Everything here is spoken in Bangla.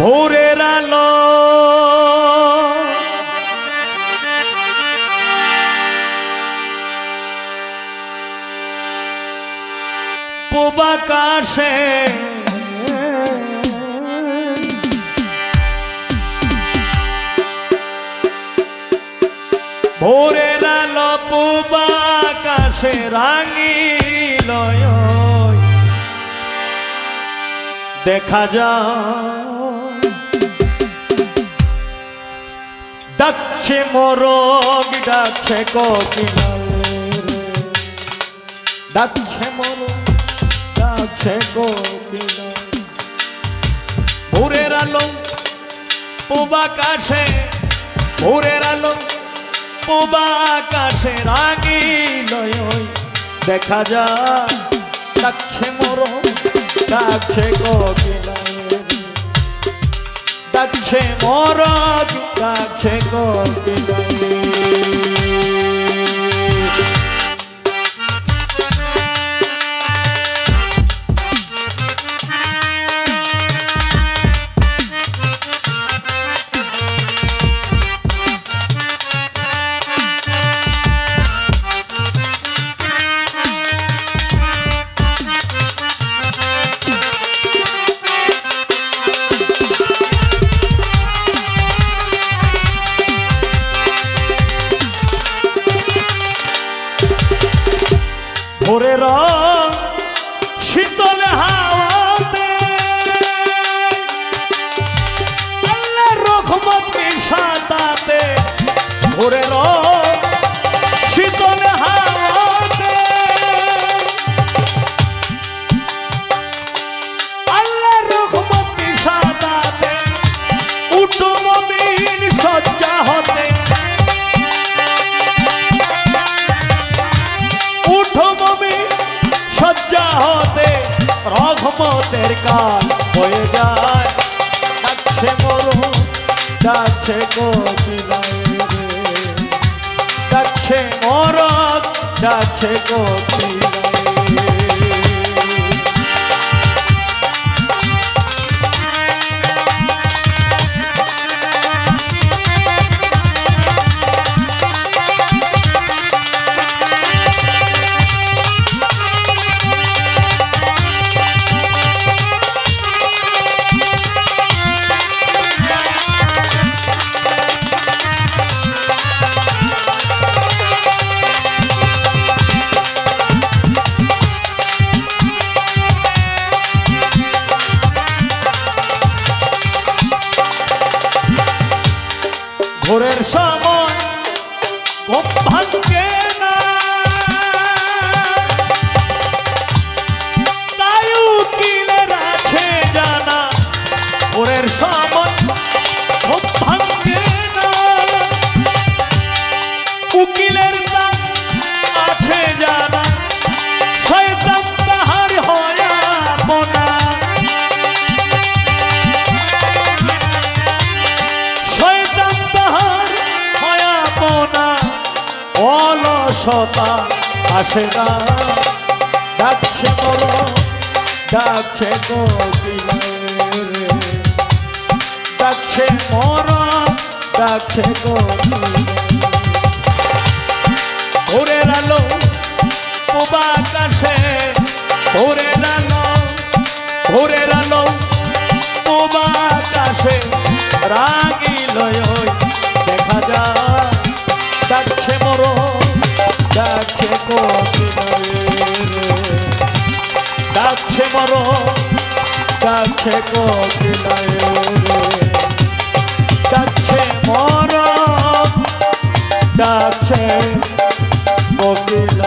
ভোরের আলো পূব আকাশে ভোরের আলো পূব আকাশে রাঙিল দেখা যায় ডাকছে মোরগ ডাকছে কোকিল ডাকছে মোরগ ডাকছে কোকিল ভোরের আলো পূব আকাশে ভোরের আলো পূব আকাশে রাঙিল দেখা যায় ডাকছে মোরগ ডাকছে কোকিল ডাকছে মোরগ ডাকছে কোকিল ভোরের শীতল হাওয়াতে আল্লাহর রহমত মিশাতাতে ভোরের শীতল হাওয়াতে আল্লাহর রহমত মিশাতাতে উঠো মুমিন সজ্জা হতে সজ্জা হতে রহমতের কাল হয়ে যায় ডাকছে মোরগ ডাকছে কোকিল ডাকছে মোরগ ডাকছে কোকিল ভোরের সময় ঘুম ভাঙে না তাই উকিলের আছে জানা ভোরের সময় ঘুম ভাঙে না উকিলের নাম আছে জানা শয়তান তাহার হয় আপনা অলসতা আসে না ডাকছে মোরগ ডাকছে কোকিল ডাকছে মোরগ ডাকছে কোকিল ভোরের আলো পূব আকাশে ভোরের আলো পূব আকাশে রাঙিল দেখা যায় ডাকছে মোরগ ডাকছে কোকিল ডাকছে মোরগ ডাকছে কোকিল ডাকছে মোরগ ডাকছে কোকিল